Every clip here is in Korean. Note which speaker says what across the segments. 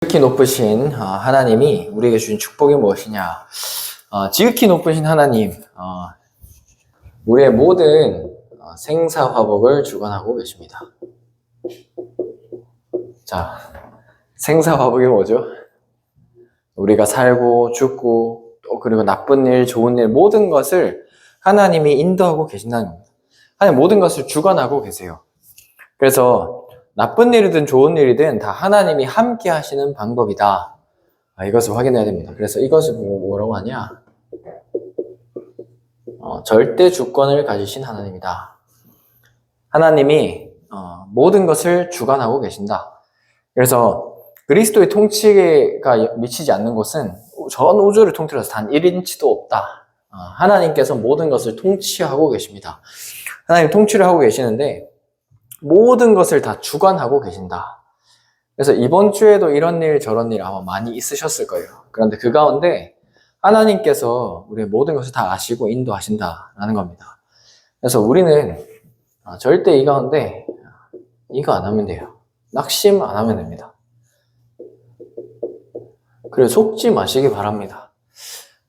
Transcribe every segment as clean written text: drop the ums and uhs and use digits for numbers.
Speaker 1: 지극히 높으신 하나님이 우리에게 주신 축복이 무엇이냐? 지극히 높으신 하나님, 우리의 모든 생사화복을 주관하고 계십니다. 자, 생사화복이 뭐죠? 우리가 살고 죽고 또 그리고 나쁜 일, 좋은 일 모든 것을 하나님이 인도하고 계신다는 겁니다. 하나님 모든 것을 주관하고 계세요. 그래서 나쁜 일이든 좋은 일이든 다 하나님이 함께 하시는 방법이다. 이것을 확인해야 됩니다. 그래서 이것을 뭐라고 하냐? 절대 주권을 가지신 하나님이다. 하나님이 모든 것을 주관하고 계신다. 그래서 그리스도의 통치가 미치지 않는 곳은 전 우주를 통틀어서 단 1인치도 없다. 하나님께서 모든 것을 통치하고 계십니다. 하나님 통치를 하고 계시는데 모든 것을 다 주관하고 계신다. 그래서 이번 주에도 이런 일 저런 일 아마 많이 있으셨을 거예요. 그런데 그 가운데 하나님께서 우리의 모든 것을 다 아시고 인도하신다라는 겁니다. 그래서 우리는 절대 이 가운데 이거 안 하면 돼요. 낙심 안 하면 됩니다. 그리고 속지 마시기 바랍니다.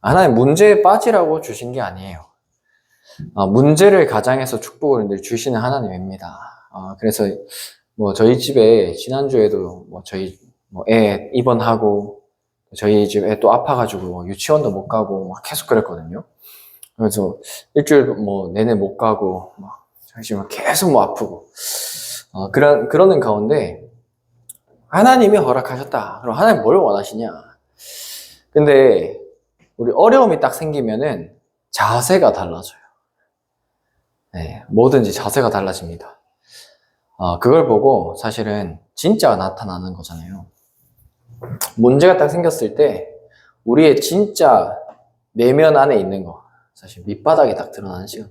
Speaker 1: 하나님 문제에 빠지라고 주신 게 아니에요. 문제를 가장해서 축복을 늘 주시는 하나님입니다. 그래서 저희 집에 지난주에도 저희 애 입원하고 저희 집 애 또 아파가지고 유치원도 못 가고 막 계속 그랬거든요. 그래서 일주일 내내 못 가고 지금 계속 아프고 그러는 가운데 하나님이 허락하셨다. 그럼 하나님 뭘 원하시냐? 근데 우리 어려움이 딱 생기면은 자세가 달라져요. 네, 뭐든지 자세가 달라집니다. 그걸 보고 사실은 진짜가 나타나는 거잖아요. 문제가 딱 생겼을 때 우리의 진짜 내면 안에 있는 거, 사실 밑바닥이 딱 드러나는 시간.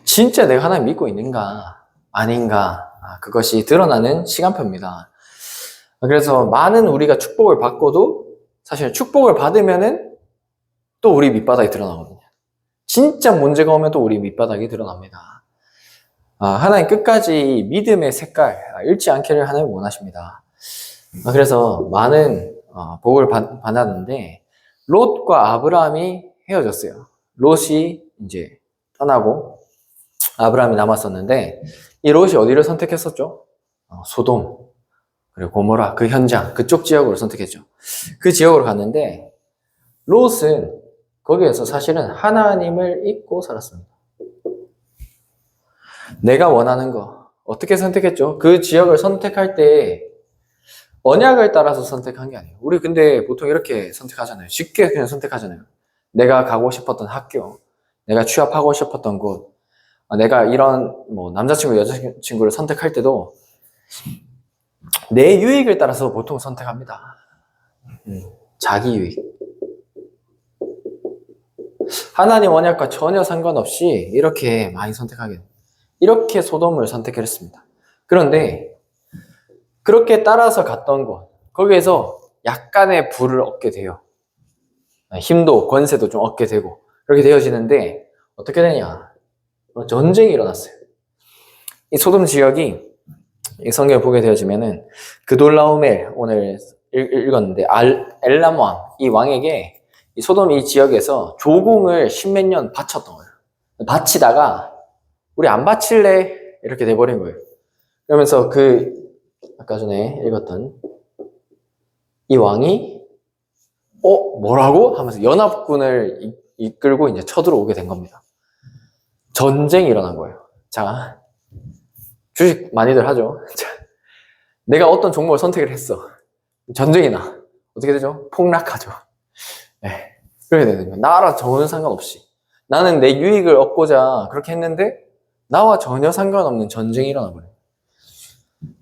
Speaker 1: 진짜 내가 하나님 믿고 있는가 아닌가, 그것이 드러나는 시간표입니다. 그래서 많은 우리가 축복을 받고도 사실 축복을 받으면은 또 우리 밑바닥이 드러나거든요. 진짜 문제가 오면 또 우리 밑바닥이 드러납니다. 하나님 끝까지 믿음의 색깔 잃지 않기를 하나님 원하십니다. 그래서 많은 복을 받았는데 롯과 아브라함이 헤어졌어요. 롯이 이제 떠나고 아브라함이 남았었는데 이 롯이 어디를 선택했었죠? 소돔 그리고 고모라 그 현장 그쪽 지역으로 선택했죠. 그 지역으로 갔는데 롯은 거기에서 사실은 하나님을 잊고 살았습니다. 내가 원하는 거 어떻게 선택했죠? 그 지역을 선택할 때 언약을 따라서 선택한 게 아니에요. 우리 근데 보통 이렇게 선택하잖아요. 쉽게 그냥 선택하잖아요. 내가 가고 싶었던 학교, 내가 취업하고 싶었던 곳, 내가 이런 남자친구, 여자친구를 선택할 때도 내 유익을 따라서 보통 선택합니다. 자기 유익. 하나님 언약과 전혀 상관없이 이렇게 많이 선택하게 됩니다. 이렇게 소돔을 선택했습니다. 그런데 그렇게 따라서 갔던 곳, 거기에서 약간의 부를 얻게 돼요. 힘도 권세도 좀 얻게 되고 그렇게 되어지는데 어떻게 되냐? 전쟁이 일어났어요. 이 소돔 지역이 이 성경을 보게 되어지면은 그돌라오멜 오늘 읽었는데 엘람 왕, 이 왕에게 이 소돔 이 지역에서 조공을 십몇 년 바쳤던 거예요. 바치다가 우리 안 바칠래? 이렇게 돼버린 거예요. 그러면서 아까 전에 읽었던 이 왕이 뭐라고? 하면서 연합군을 이끌고 이제 쳐들어오게 된 겁니다. 전쟁이 일어난 거예요. 자, 주식 많이들 하죠. 자, 내가 어떤 종목을 선택을 했어. 전쟁이 나. 어떻게 되죠? 폭락하죠. 네, 그래야 되는 거예요. 나랑 전혀 상관없이. 나는 내 유익을 얻고자 그렇게 했는데 나와 전혀 상관없는 전쟁이 일어나 버려요.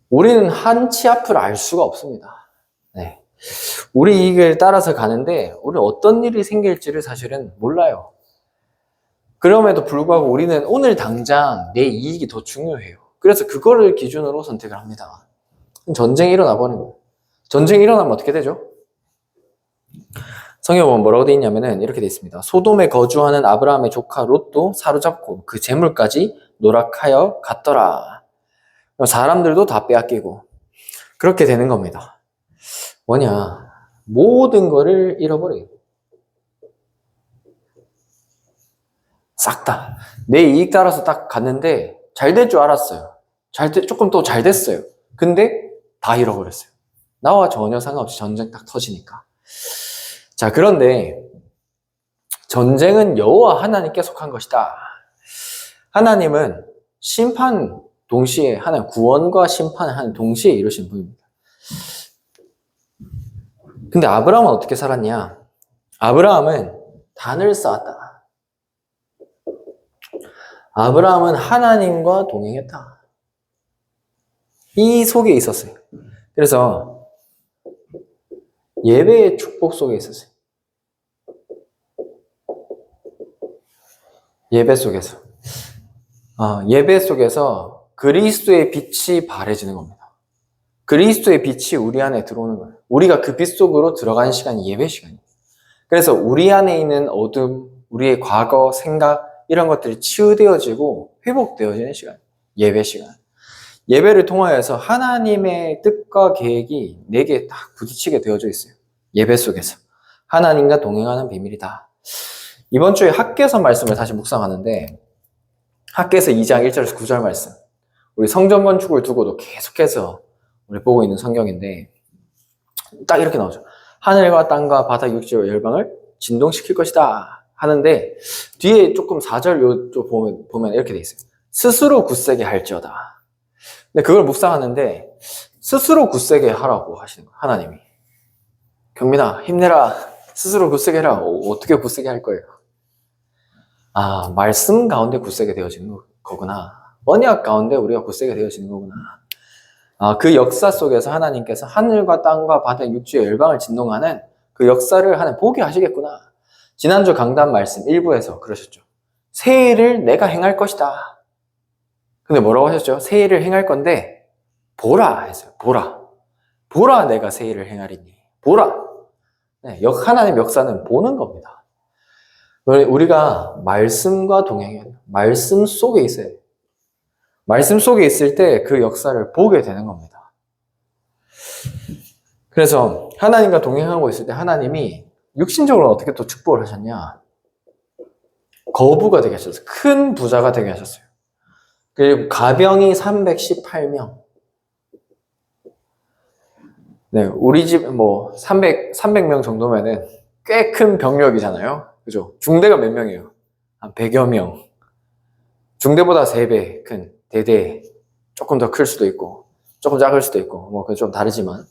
Speaker 1: 우리는 한치 앞을 알 수가 없습니다. 네. 우리 이익을 따라서 가는데 우리는 어떤 일이 생길지를 사실은 몰라요. 그럼에도 불구하고 우리는 오늘 당장 내 이익이 더 중요해요. 그래서 그거를 기준으로 선택을 합니다. 전쟁이 일어나 버리는 거예요. 전쟁이 일어나면 어떻게 되죠? 성경에 보면 뭐라고 되어 있냐면은 이렇게 되어 있습니다. 소돔에 거주하는 아브라함의 조카 롯도 사로잡고 그 재물까지 노락하여 갔더라. 사람들도 다 빼앗기고 그렇게 되는 겁니다. 뭐냐, 모든 거를 잃어버려요. 싹 다. 내 이익 따라서 딱 갔는데 잘 될 줄 알았어요. 조금 더 잘 됐어요. 근데 다 잃어버렸어요. 나와 전혀 상관없이 전쟁 딱 터지니까. 자, 그런데 전쟁은 여호와 하나님께 속한 것이다. 하나님은 심판 동시에 하나님 구원과 심판을 하는 동시에 이루신 분입니다. 근데 아브라함은 어떻게 살았냐? 아브라함은 단을 쌓았다. 아브라함은 하나님과 동행했다. 이 속에 있었어요. 그래서 예배의 축복 속에 있었어요. 예배 속에서. 예배 속에서 그리스도의 빛이 바래지는 겁니다. 그리스도의 빛이 우리 안에 들어오는 거예요. 우리가 그 빛 속으로 들어가는 시간이 예배 시간이에요. 그래서 우리 안에 있는 어둠, 우리의 과거, 생각 이런 것들이 치유되어지고 회복되어지는 시간, 예배 시간. 예배를 통하여서 하나님의 뜻과 계획이 내게 딱 부딪히게 되어져 있어요. 예배 속에서. 하나님과 동행하는 비밀이다. 이번 주에 학개서 말씀을 다시 묵상하는데 학개서 2장 1절에서 9절 말씀. 우리 성전 건축을 두고도 계속해서 우리 보고 있는 성경인데 딱 이렇게 나오죠. 하늘과 땅과 바다 육지와 열방을 진동시킬 것이다 하는데 뒤에 조금 4절 요쪽 보면 이렇게 돼 있어요. 스스로 굳세게 할지어다. 근데 그걸 묵상하는데 스스로 굳세게 하라고 하시는 거예요. 하나님이. 경민아 힘내라. 스스로 굳세게 해라. 어떻게 굳세게 할 거예요? 말씀 가운데 굳세게 되어지는 거구나. 언약 가운데 우리가 굳세게 되어지는 거구나. 그 역사 속에서 하나님께서 하늘과 땅과 바다 육지의 열방을 진동하는 그 역사를 하나님 보게 하시겠구나. 지난주 강단 말씀 1부에서 그러셨죠. 새 일을 내가 행할 것이다. 근데 뭐라고 하셨죠? 새 일을 행할 건데 보라 했어요. 보라. 보라 내가 새 일을 행하리니. 보라. 네, 하나님 역사는 보는 겁니다. 우리가 말씀과 동행해야 돼요. 말씀 속에 있어야 돼요. 말씀 속에 있을 때 그 역사를 보게 되는 겁니다. 그래서 하나님과 동행하고 있을 때 하나님이 육신적으로 어떻게 또 축복을 하셨냐? 거부가 되게 하셨어요. 큰 부자가 되게 하셨어요. 그리고 가병이 318명. 네, 우리 집 300명 정도면은 꽤 큰 병력이잖아요. 그죠? 중대가 몇 명이에요? 한 100여 명. 중대보다 3배 큰 대대. 조금 더 클 수도 있고, 조금 작을 수도 있고, 그건 좀 다르지만,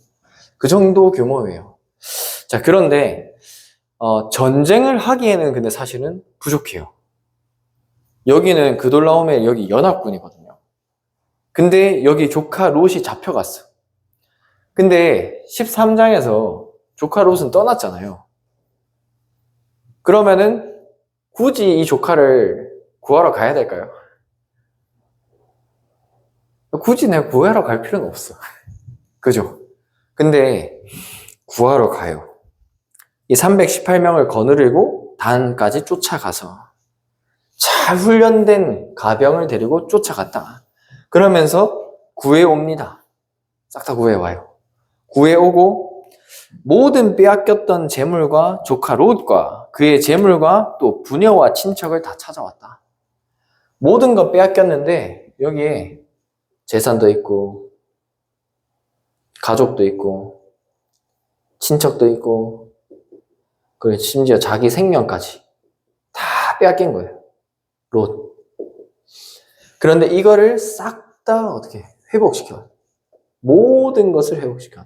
Speaker 1: 그 정도 규모예요. 자, 그런데, 전쟁을 하기에는 근데 사실은 부족해요. 여기는 그돌라오멜 여기 연합군이거든요. 근데 여기 조카 롯이 잡혀갔어. 근데 13장에서 조카 롯은 떠났잖아요. 그러면은 굳이 이 조카를 구하러 가야 될까요? 굳이 내가 구하러 갈 필요는 없어. 그죠? 근데 구하러 가요. 이 318명을 거느리고 단까지 쫓아가서 잘 훈련된 가병을 데리고 쫓아갔다. 그러면서 구해옵니다. 싹 다 구해와요. 구해오고 모든 빼앗겼던 재물과 조카 롯과 그의 재물과 또 부녀와 친척을 다 찾아왔다. 모든 거 빼앗겼는데 여기에 재산도 있고 가족도 있고 친척도 있고 그리고 심지어 자기 생명까지 다 빼앗긴 거예요. 롯. 그런데 이거를 싹 다 어떻게 회복시켜? 모든 것을 회복시켜.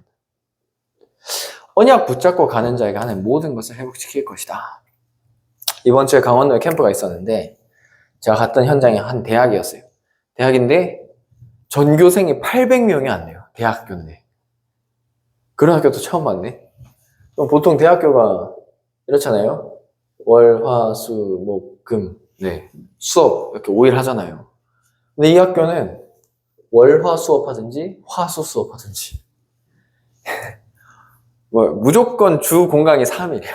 Speaker 1: 언약 붙잡고 가는 자에게 하는 모든 것을 회복시킬 것이다. 이번 주에 강원도에 캠프가 있었는데 제가 갔던 현장이 한 대학이었어요. 대학인데 전교생이 800명이 안 돼요. 대학교인데. 그런 학교도 처음 봤네. 보통 대학교가 이렇잖아요. 월, 화, 수, 목, 금, 네. 수업 이렇게 5일 하잖아요. 근데 이 학교는 월, 화 수업하든지 화수 수업하든지 무조건 주 공강이 3일이야.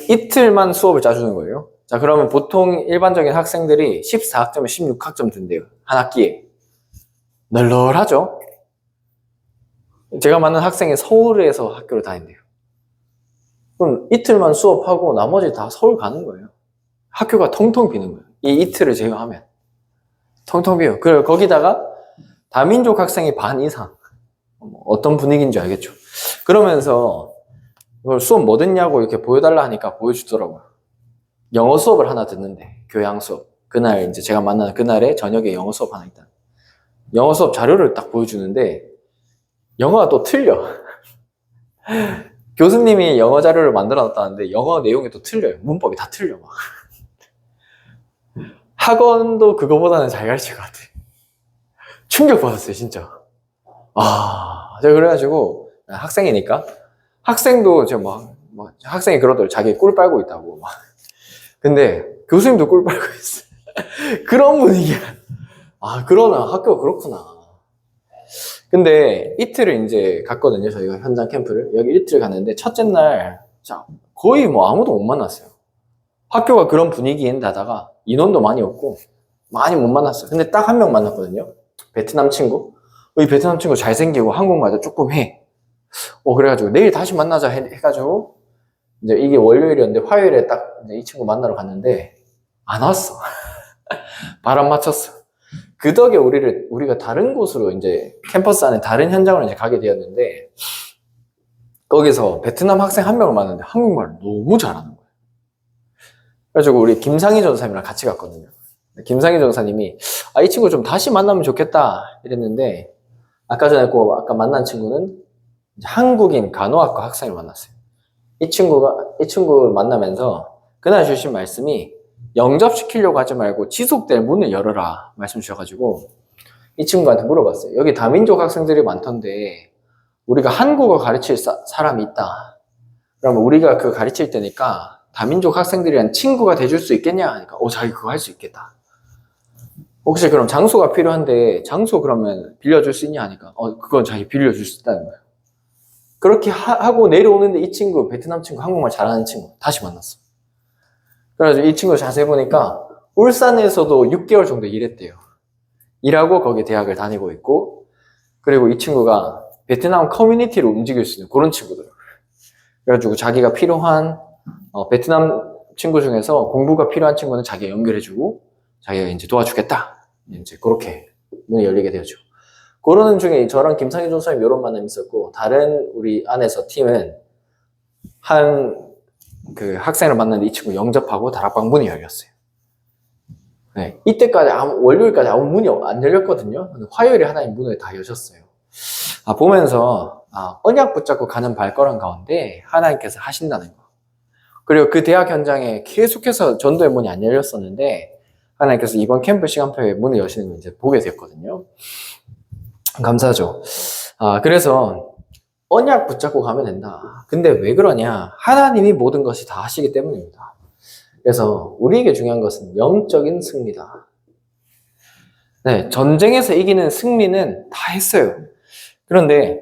Speaker 1: 이틀만 수업을 짜주는 거예요. 자, 그러면 보통 일반적인 학생들이 14학점에 16학점 든대요. 한 학기에. 널널하죠? 제가 만난 학생이 서울에서 학교를 다닌대요. 그럼 이틀만 수업하고 나머지 다 서울 가는 거예요. 학교가 텅텅 비는 거예요. 이 이틀을 제외하면. 텅텅 비요. 그리고 거기다가 다민족 학생이 반 이상. 어떤 분위기인지 알겠죠? 그러면서 그걸 수업 뭐 듣냐고 이렇게 보여달라 하니까 보여주더라고요. 영어 수업을 하나 듣는데, 교양 수업. 그날 이제 제가 만난 그날에 저녁에 영어 수업 하나 있다. 영어 수업 자료를 딱 보여주는데, 영어가 또 틀려. 교수님이 영어 자료를 만들어 놨다는데, 영어 내용이 또 틀려요. 문법이 다 틀려, 막. 학원도 그거보다는 잘 가르칠 것 같아. 충격받았어요, 진짜. 제가 그래가지고, 학생이니까. 학생도 제가 학생이 그러더라고요. 자기 꿀 빨고 있다고. 막. 근데 교수님도 꿀 빨고 있어. 그런 분위기야. 그러나 학교가 그렇구나. 근데 이틀을 이제 갔거든요. 저희가 현장 캠프를. 여기 이틀 갔는데 첫째 날 거의 아무도 못 만났어요. 학교가 그런 분위기인데다가 인원도 많이 없고 많이 못 만났어요. 근데 딱 한 명 만났거든요. 베트남 친구. 이 베트남 친구 잘생기고 한국말도 조금 해. 그래가지고 내일 다시 만나자 해가지고 이제 이게 월요일이었는데 화요일에 딱 이 친구 만나러 갔는데 안 왔어. 바람 맞췄어. 그 덕에 우리가 다른 곳으로 이제 캠퍼스 안에 다른 현장으로 이제 가게 되었는데 거기서 베트남 학생 한 명을 만났는데 한국말을 너무 잘하는 거예요. 그래가지고 우리 김상희 전사님이랑 같이 갔거든요. 김상희 전사님이 이 친구 좀 다시 만나면 좋겠다 이랬는데 아까 전에 아까 만난 친구는 한국인 간호학과 학생을 만났어요. 이 친구 만나면서 그날 주신 말씀이 영접시키려고 하지 말고 지속될 문을 열어라 말씀 주셔가지고 이 친구한테 물어봤어요. 여기 다민족 학생들이 많던데 우리가 한국어 가르칠 사람이 있다. 그러면 우리가 그 가르칠 때니까 다민족 학생들이랑 친구가 돼줄 수 있겠냐 하니까 자기 그거 할 수 있겠다. 혹시 그럼 장소가 필요한데 장소 그러면 빌려줄 수 있냐 하니까 그건 자기 빌려줄 수 있다는 거예요. 그렇게 하고 내려오는데 이 친구 베트남 친구 한국말 잘하는 친구 다시 만났어. 그래서 이 친구 자세히 보니까 울산에서도 6개월 정도 일했대요. 일하고 거기 대학을 다니고 있고 그리고 이 친구가 베트남 커뮤니티를 움직일 수 있는 그런 친구들. 그래가지고 자기가 필요한 베트남 친구 중에서 공부가 필요한 친구는 자기가 연결해주고 자기가 이제 도와주겠다. 이제 그렇게 문이 열리게 되었죠. 그러는 중에 저랑 김상희 전사님 이런 만남이 있었고 다른 우리 안에서 팀은 그 학생을 만났는데 이 친구 영접하고 다락방 문이 열렸어요. 네, 이때까지 월요일까지 아무 문이 안 열렸거든요. 화요일에 하나님 문을 다 여셨어요. 보면서 언약 붙잡고 가는 발걸음 가운데 하나님께서 하신다는 거. 그리고 그 대학 현장에 계속해서 전도의 문이 안 열렸었는데 하나님께서 이번 캠프 시간표에 문을 여시는 걸 이제 보게 됐거든요. 감사하죠. 그래서 언약 붙잡고 가면 된다. 근데 왜 그러냐? 하나님이 모든 것이 다 하시기 때문입니다. 그래서 우리에게 중요한 것은 영적인 승리다. 네, 전쟁에서 이기는 승리는 다 했어요. 그런데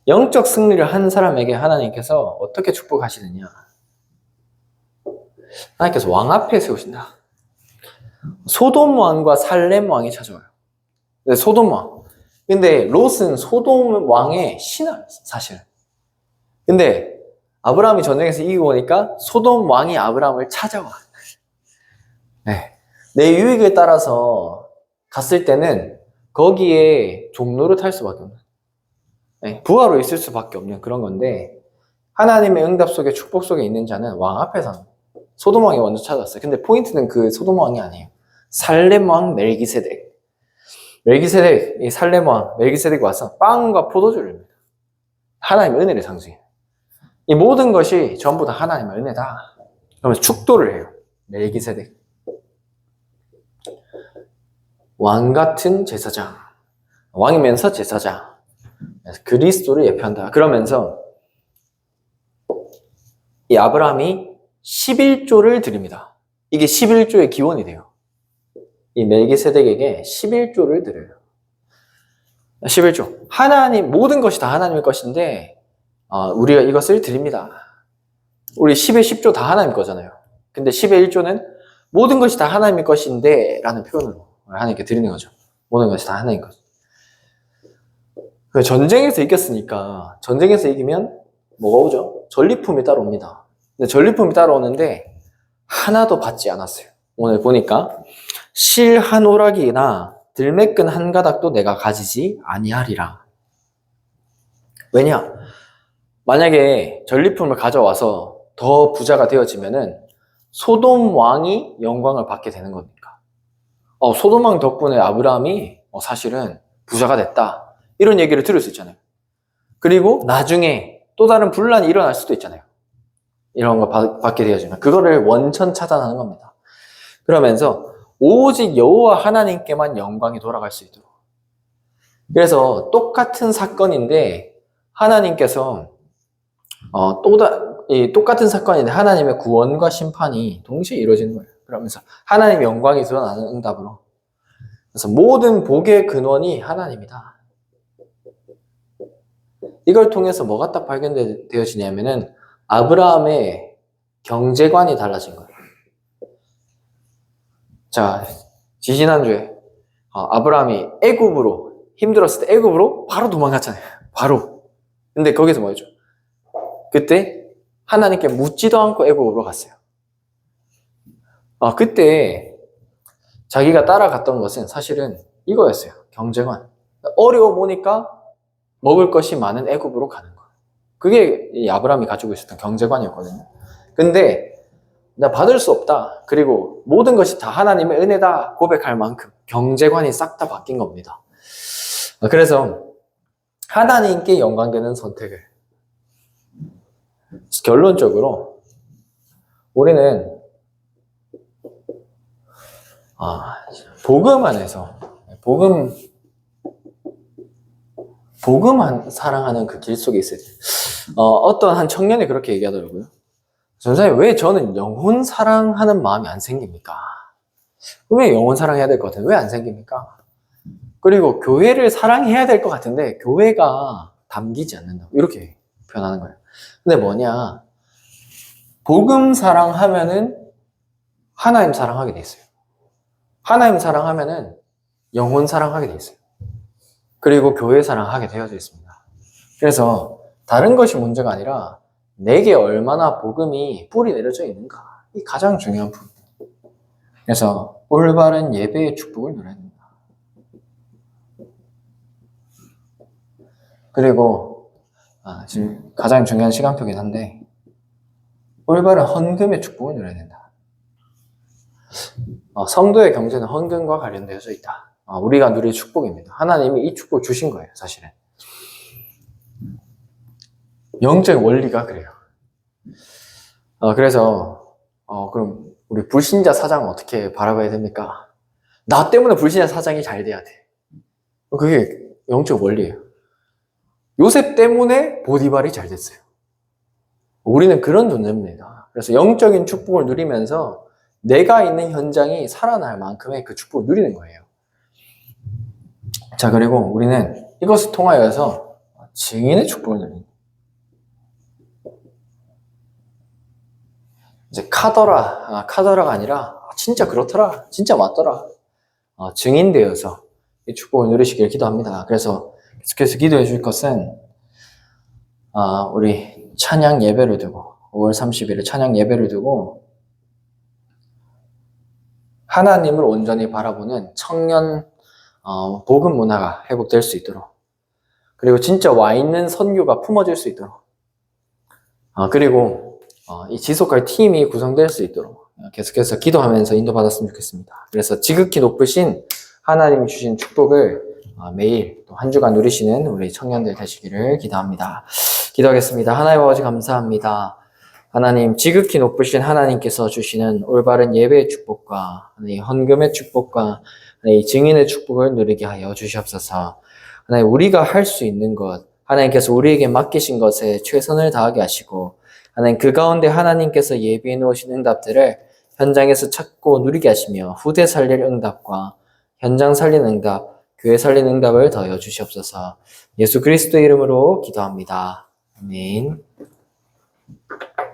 Speaker 1: 영적 승리를 한 사람에게 하나님께서 어떻게 축복하시느냐? 하나님께서 왕 앞에 세우신다. 소돔 왕과 살렘 왕이 찾아와요. 네, 소돔 왕. 근데 롯은 소돔 왕의 신하였어, 사실. 근데 아브라함이 전쟁에서 이기고 오니까 소돔 왕이 아브라함을 찾아와. 네. 내 유익을 따라서 갔을 때는 거기에 종로를 탈 수밖에 없는, 네, 부하로 있을 수밖에 없는 그런 건데 하나님의 응답 속에 축복 속에 있는 자는 왕 앞에서 소돔 왕이 먼저 찾아왔어요. 근데 포인트는 그 소돔 왕이 아니에요. 살렘 왕 멜기세덱. 이 살렘 왕 멜기세덱이 와서 빵과 포도주를 줍니다. 하나님의 은혜를 상징해요. 이 모든 것이 전부 다 하나님의 은혜다. 그러면서 축도를 해요. 멜기세덱. 왕 같은 제사장. 왕이면서 제사장. 그리스도를 예표한다. 그러면서 이 아브라함이 11조를 드립니다. 이게 11조의 기원이 돼요. 이 멜기세덱에게 11조를 드려요. 11조. 하나님, 모든 것이 다 하나님의 것인데, 우리가 이것을 드립니다. 우리 10의 10조 다 하나님 거잖아요. 근데 10의 1조는 모든 것이 다 하나님의 것인데, 라는 표현으로 하나님께 드리는 거죠. 모든 것이 다 하나님 것. 전쟁에서 이겼으니까 전쟁에서 이기면 뭐가 오죠? 전리품이 따라옵니다. 근데 전리품이 따라오는데 하나도 받지 않았어요. 오늘 보니까 실 한 오락이나 들매끈 한 가닥도 내가 가지지 아니하리라. 왜냐? 만약에 전리품을 가져와서 더 부자가 되어지면은 소돔 왕이 영광을 받게 되는 겁니까? 소돔 왕 덕분에 아브라함이 사실은 부자가 됐다. 이런 얘기를 들을 수 있잖아요. 그리고 나중에 또 다른 분란이 일어날 수도 있잖아요. 이런 거 받게 되어지면 그거를 원천 차단하는 겁니다. 그러면서 오직 여호와 하나님께만 영광이 돌아갈 수 있도록. 그래서 똑같은 사건인데 하나님께서 똑같은 사건인데 하나님의 구원과 심판이 동시에 이루어지는 거예요. 그러면서 하나님의 영광이 드러나는 응답으로. 그래서 모든 복의 근원이 하나님이다. 이걸 통해서 뭐가 딱 발견되어지냐면은 아브라함의 경제관이 달라진 거예요. 자, 지지난주에 아브라함이 애굽으로 힘들었을 때 애굽으로 바로 도망갔잖아요. 바로. 근데 거기서 뭐였죠? 그때 하나님께 묻지도 않고 애굽으로 갔어요. 그때 자기가 따라갔던 것은 사실은 이거였어요. 경제관. 어려워 보니까 먹을 것이 많은 애굽으로 가는 거예요. 그게 이 아브라함이 가지고 있었던 경제관이었거든요. 근데 나 받을 수 없다. 그리고 모든 것이 다 하나님의 은혜다 고백할 만큼 경제관이 싹 다 바뀐 겁니다. 그래서 하나님께 영광되는 선택을 결론적으로 우리는 복음 안에서 복음 사랑하는 그 길 속에 있어야 돼요. 어떤 한 청년이 그렇게 얘기하더라고요. 전사님, 왜 저는 영혼 사랑하는 마음이 안 생깁니까? 왜 영혼 사랑해야 될 것 같은데 왜 안 생깁니까? 그리고 교회를 사랑해야 될 것 같은데 교회가 담기지 않는다. 이렇게 표현하는 거예요. 근데 뭐냐? 복음 사랑하면은 하나님 사랑하게 돼 있어요. 하나님 사랑하면은 영혼 사랑하게 돼 있어요. 그리고 교회 사랑하게 되어져 있습니다. 그래서 다른 것이 문제가 아니라 내게 얼마나 복음이 뿌리 내려져 있는가. 이 가장 중요한 부분. 그래서 올바른 예배의 축복을 누려야 됩니다. 그리고 지금 가장 중요한 시간표긴 한데 올바른 헌금의 축복을 누려야 된다. 성도의 경제는 헌금과 관련되어져 있다. 우리가 누릴 축복입니다. 하나님이 이 축복을 주신 거예요, 사실은. 영적 원리가 그래요. 그래서 그럼 우리 불신자 사장은 어떻게 바라봐야 됩니까? 나 때문에 불신자 사장이 잘 돼야 돼. 그게 영적 원리예요. 요셉 때문에 보디발이 잘 됐어요. 우리는 그런 존재입니다. 그래서 영적인 축복을 누리면서 내가 있는 현장이 살아날 만큼의 그 축복을 누리는 거예요. 자, 그리고 우리는 이것을 통하여서 증인의 축복을 누립니다. 이제 카더라가 아니라 진짜 그렇더라, 진짜 맞더라. 증인되어서 이 축복을 누리시길 기도합니다. 그래서 계속해서 기도해 줄 것은 우리 찬양 예배를 두고 5월 30일에 찬양 예배를 두고 하나님을 온전히 바라보는 청년 복음 문화가 회복될 수 있도록, 그리고 진짜 와 있는 선교가 품어질 수 있도록, 그리고 이 지속할 팀이 구성될 수 있도록 계속해서 기도하면서 인도받았으면 좋겠습니다. 그래서 지극히 높으신 하나님이 주신 축복을 매일 또 한 주간 누리시는 우리 청년들 되시기를 기도합니다. 기도하겠습니다. 하나님 아버지 감사합니다. 하나님, 지극히 높으신 하나님께서 주시는 올바른 예배의 축복과 헌금의 축복과 증인의 축복을 누리게 하여 주시옵소서. 하나님, 우리가 할 수 있는 것, 하나님께서 우리에게 맡기신 것에 최선을 다하게 하시고, 하나님, 그 가운데 하나님께서 예비해 놓으신 응답들을 현장에서 찾고 누리게 하시며 후대 살릴 응답과 현장 살린 응답, 교회 살린 응답을 더하여 주시옵소서. 예수 그리스도의 이름으로 기도합니다. 아멘.